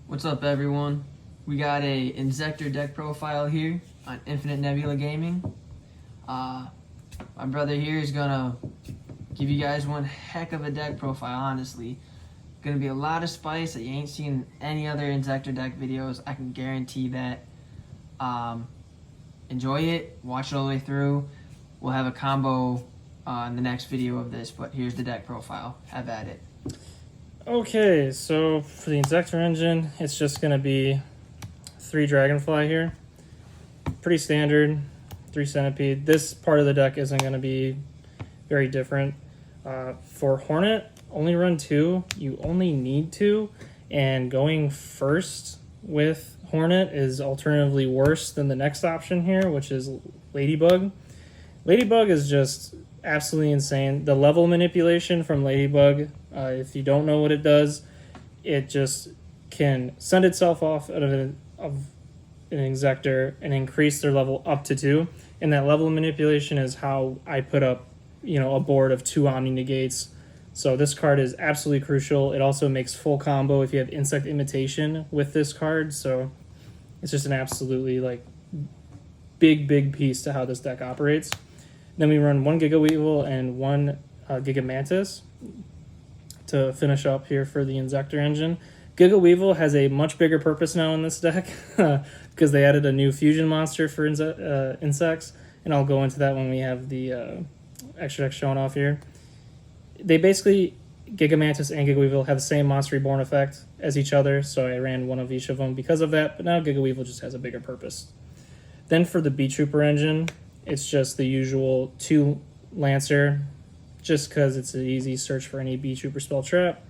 What's up, everyone? We got a inzektor deck profile here on Infinite Nebula Gaming. My brother here is gonna give you guys one heck of a deck profile, honestly. Gonna be a lot of spice that you ain't seen in any other inzektor deck videos. I can guarantee that. Enjoy it, watch it all the way through. We'll have a combo in the next video of this, but here's the deck profile. Have at it. Okay, so for the inzektor engine, it's just going to be 3 Dragonfly here. Pretty standard, 3 Centipede. This part of the deck isn't going to be very different. For Hornet, only run 2. You only need 2, and going first with Hornet is alternatively worse than the next option here, which is Ladybug. Ladybug is just absolutely insane. The level manipulation from Ladybug, if you don't know what it does, it just can send itself off out of an inzektor and increase their level up to 2. And that level manipulation is how I put up, a board of 2 Omni Negates. So this card is absolutely crucial. It also makes full combo if you have Insect Imitation with this card. So it's just an absolutely big piece to how this deck operates. Then we run 1 Giga Weevil and 1 Giga Mantis to finish up here for the inzektor engine. Giga Weevil has a much bigger purpose now in this deck because they added a new fusion monster for insects, and I'll go into that when we have the extra deck showing off here. They basically, Giga Mantis and Giga Weevil have the same Monster Reborn effect as each other, so I ran one of each of them because of that, but now Giga Weevil just has a bigger purpose. Then for the BeeTrooper engine, it's just the usual 2 Lancer, just because it's an easy search for any BeeTrooper spell trap,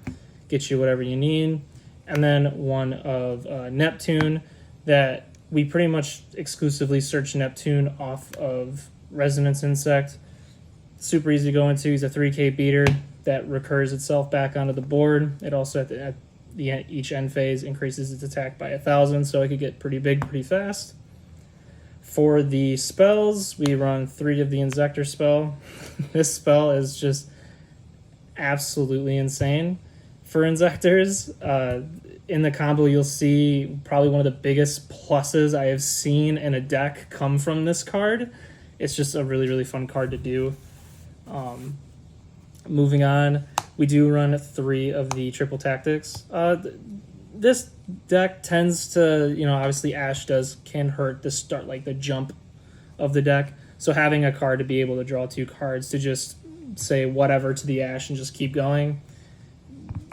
get you whatever you need. And then 1 of Neptune, that we pretty much exclusively search Neptune off of Resonance Insect. Super easy to go into. He's a 3k beater that recurs itself back onto the board. It also, at each end phase, increases its attack by 1,000, so it could get pretty big pretty fast. For the spells, we run 3 of the inzektor spell. This spell is just absolutely insane for inzektors. In the combo, you'll see probably one of the biggest pluses I have seen in a deck come from this card. It's just a really fun card to do. Moving on, we do run 3 of the triple tactics. This deck tends to, obviously Ash can hurt the start, the jump of the deck. So having a card to be able to draw 2 cards to just say whatever to the Ash and just keep going,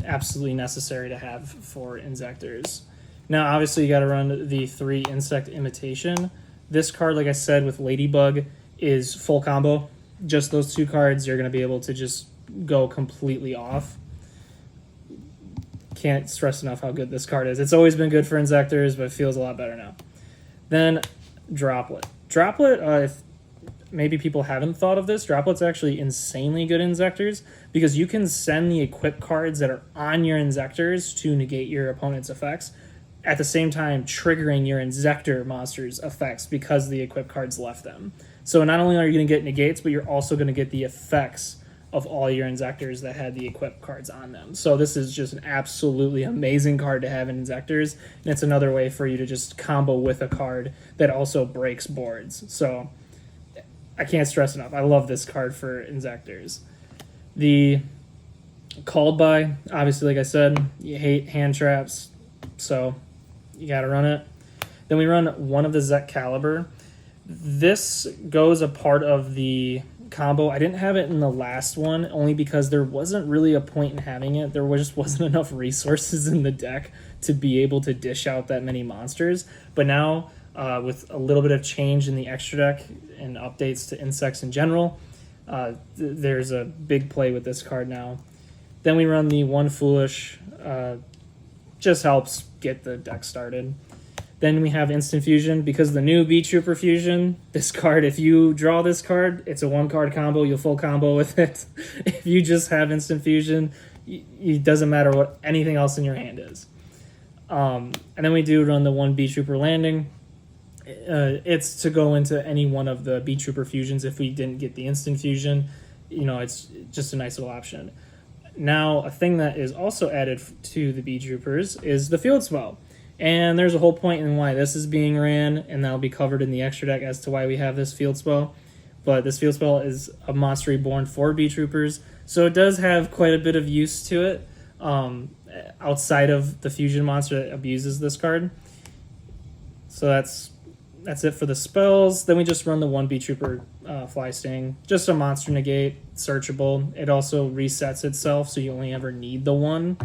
absolutely necessary to have for inzektors. Now, obviously, you got to run the 3 Insect Imitation. This card, like I said, with Ladybug, is full combo. Just those 2 cards, you're going to be able to just go completely off. Can't stress enough how good this card is. It's always been good for inzektors, but it feels a lot better now. Then Droplet. Droplet, if maybe people haven't thought of this, Droplet's actually insanely good inzektors because you can send the equip cards that are on your inzektors to negate your opponent's effects, at the same time triggering your inzektor monster's effects because the equip cards left them. So not only are you going to get negates, but you're also going to get the effects of all your inzektors that had the equip cards on them. So this is just an absolutely amazing card to have in inzektors, and it's another way for you to just combo with a card that also breaks boards. So I can't stress enough. I love this card for inzektors. The Called By, obviously, like I said, you hate hand traps, so you got to run it. Then we run 1 of the Zek Caliber. This goes a part of the combo. I didn't have it in the last one only because there wasn't really a point in having it. There just wasn't enough resources in the deck to be able to dish out that many monsters. But now, with a little bit of change in the extra deck and updates to insects in general, there's a big play with this card now. Then we run the 1 Foolish. Just helps get the deck started. Then we have Instant Fusion. Because the new BeeTrooper Fusion, this card, if you draw this card, it's a 1-card combo. You'll full combo with it. If you just have Instant Fusion, it doesn't matter what anything else in your hand is. And then we do run the 1 BeeTrooper Landing. It's to go into any one of the BeeTrooper Fusions if we didn't get the Instant Fusion. It's just a nice little option. Now, a thing that is also added to the BeeTroopers is the Field Spell. And there's a whole point in why this is being ran, and that'll be covered in the extra deck as to why we have this field spell. But this field spell is a monster reborn for BeeTroopers, so it does have quite a bit of use to it, outside of the fusion monster that abuses this card. So that's it for the spells. Then we just run the 1 BeeTrooper Fly Sting. Just a monster negate, searchable. It also resets itself, so you only ever need the 1.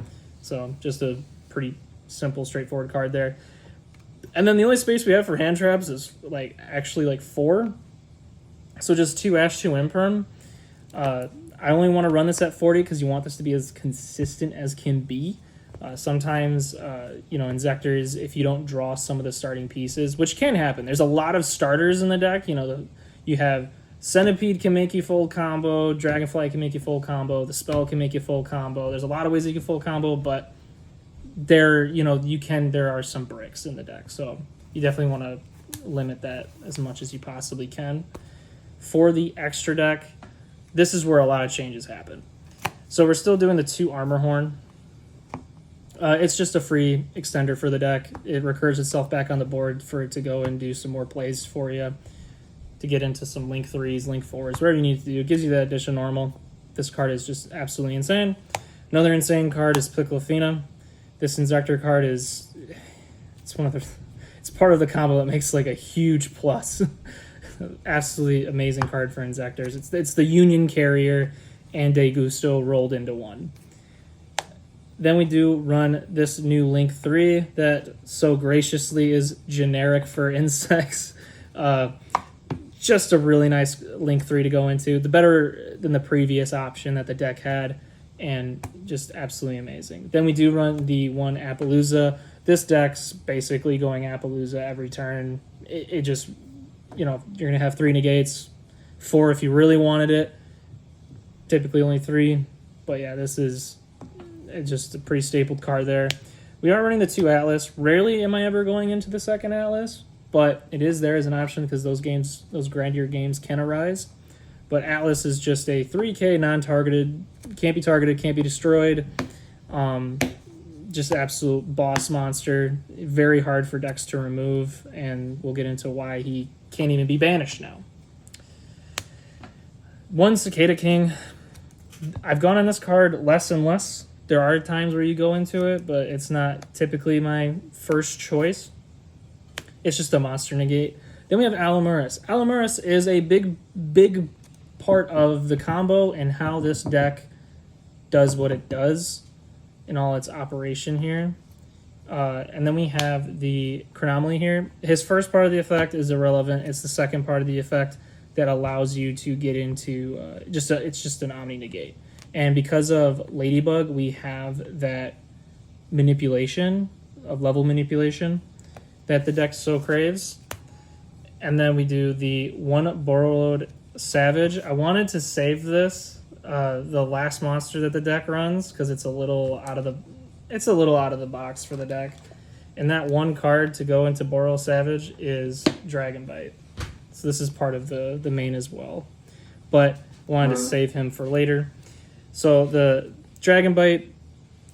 So just a pretty simple, straightforward card there. And then the only space we have for hand traps is actually 4. So just 2 Ash, 2 Imperm. I only want to run this at 40 because you want this to be as consistent as can be. Sometimes, inzektors, if you don't draw some of the starting pieces, which can happen. There's a lot of starters in the deck. You have Centipede can make you full combo, Dragonfly can make you full combo, the spell can make you full combo. There's a lot of ways you can full combo, but there are some bricks in the deck, so you definitely want to limit that as much as you possibly can. For the extra deck, this is where a lot of changes happen. So we're still doing the 2 Armor Horn. It's just a free extender for the deck. It recurs itself back on the board for it to go and do some more plays for you, to get into some Link 3s, Link 4s, whatever you need to do. It gives you that addition normal. This card is just absolutely insane. Another insane card is Picklefina. This inzektor card it's part of the combo that makes a huge plus. Absolutely amazing card for inzektors. It's the Union Carrier and De Gusto rolled into one. Then we do run this new Link 3 that so graciously is generic for insects. Just a really nice Link 3 to go into. The better than the previous option that the deck had, and just absolutely amazing. Then we do run the 1 Appaloosa. This deck's basically going Appaloosa every turn. It just, you're going to have 3 negates, 4 if you really wanted it. Typically only 3. But yeah, this is just a pretty stapled card there. We are running the 2 Atlas. Rarely am I ever going into the 2nd Atlas, but it is there as an option because those grandeur games can arise. But Atlas is just a 3K non-targeted, can't be targeted, can't be destroyed. Just absolute boss monster. Very hard for decks to remove, and we'll get into why he can't even be banished now. 1 Cicada King. I've gone on this card less and less. There are times where you go into it, but it's not typically my first choice. It's just a monster negate. Then we have Alamuris. Alamuris is a big part of the combo and how this deck does what it does in all its operation here. And then we have the Chronomaly here. His first part of the effect is irrelevant. It's the second part of the effect that allows you to get into it's just an Omni negate. And because of Ladybug, we have that manipulation of level manipulation that the deck so craves. And then we do the 1 Borrowed Savage. I wanted to save this, the last monster that the deck runs, because it's a little out of the box for the deck. And that 1 card to go into Borrowed Savage is Dragon Bite. So this is part of the main as well. But wanted to save him for later. So the Dragon Bite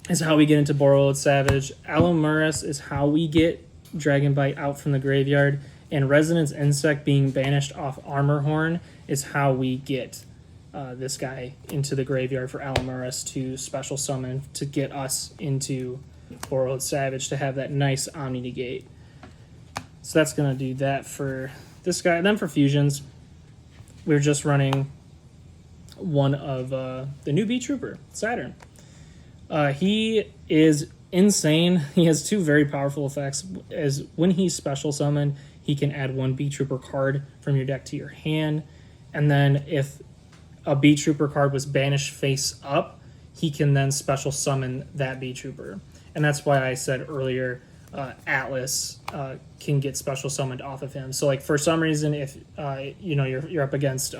is how we get into Borrowed Savage. Alamuris is how we get Dragon Bite out from the graveyard. And Resonance Insect being banished off Armor Horn is how we get this guy into the graveyard for Alamuris to special summon to get us into Borrowed Savage to have that nice Omni negate. So that's going to do that for this guy. And then for fusions, we're just running one of the new BeeTrooper, Saturn. He is insane. He has 2 very powerful effects. As when he's special summoned, he can add 1 BeeTrooper card from your deck to your hand. And then if a BeeTrooper card was banished face up, he can then special summon that BeeTrooper. And that's why I said earlier Atlas can get special summoned off of him. So for some reason, if you're up against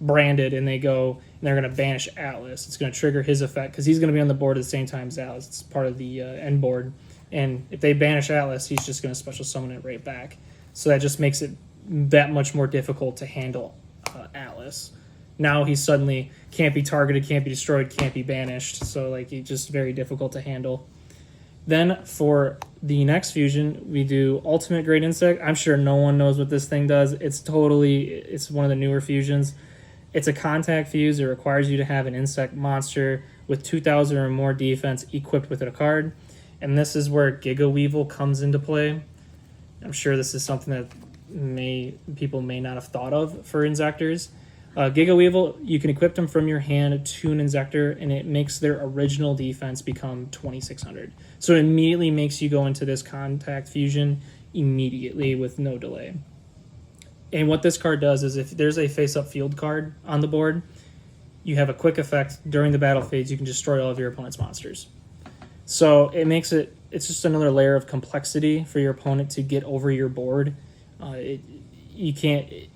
Branded and they're going to banish Atlas, it's going to trigger his effect because he's going to be on the board at the same time as Atlas. It's part of the end board. And if they banish Atlas, he's just going to special summon it right back. So that just makes it that much more difficult to handle Atlas. Now he suddenly can't be targeted, can't be destroyed, can't be banished. So he's just very difficult to handle. Then for the next fusion, we do ultimate grade insect. I'm sure no one knows what this thing does. It's one of the newer fusions. It's a contact fuse. It requires you to have an insect monster with 2,000 or more defense equipped with a card. And this is where Giga Weevil comes into play. I'm sure this is something that people may not have thought of for inzectors. Giga Weevil, you can equip them from your hand to an inzektor, and it makes their original defense become 2,600. So it immediately makes you go into this contact fusion immediately with no delay. And what this card does is if there's a face-up field card on the board, you have a quick effect during the battle phase. You can destroy all of your opponent's monsters. So it's just another layer of complexity for your opponent to get over your board. The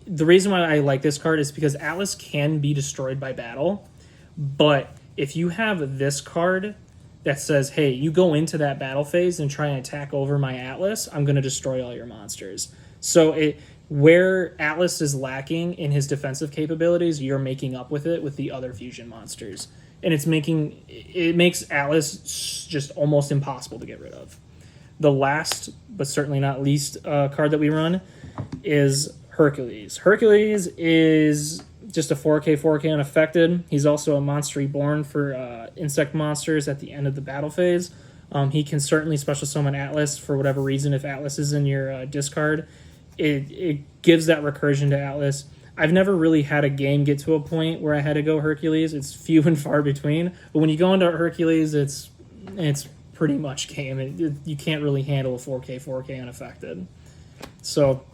reason why I like this card is because Atlas can be destroyed by battle, but if you have this card that says, hey, you go into that battle phase and try and attack over my Atlas, I'm going to destroy all your monsters. So where Atlas is lacking in his defensive capabilities, you're making up with it with the other fusion monsters. And it makes Atlas just almost impossible to get rid of. The last, but certainly not least, card that we run is Hercules. Hercules is just a 4K unaffected. He's also a monster reborn for insect monsters at the end of the battle phase. He can certainly special summon Atlas for whatever reason. If Atlas is in your discard, it gives that recursion to Atlas. I've never really had a game get to a point where I had to go Hercules. It's few and far between. But when you go into Hercules, it's pretty much game. You can't really handle a 4K unaffected. So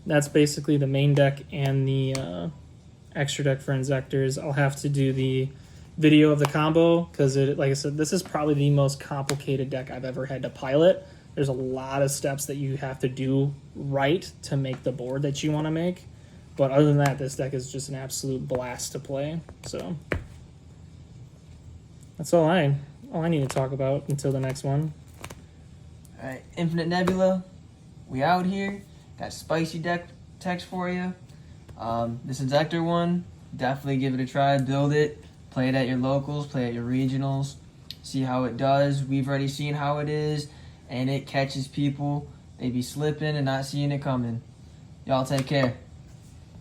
that's basically the main deck and the extra deck for inzectors. I'll have to do the video of the combo because, like I said, this is probably the most complicated deck I've ever had to pilot. There's a lot of steps that you have to do right to make the board that you want to make. But other than that, this deck is just an absolute blast to play. So that's all I need to talk about until the next one. All right, Infinite Nebula, we out here. Got spicy deck text for you. This inzektor one, definitely give it a try. Build it. Play it at your locals. Play at your regionals. See how it does. We've already seen how it is, and it catches people. They be slipping and not seeing it coming. Y'all take care.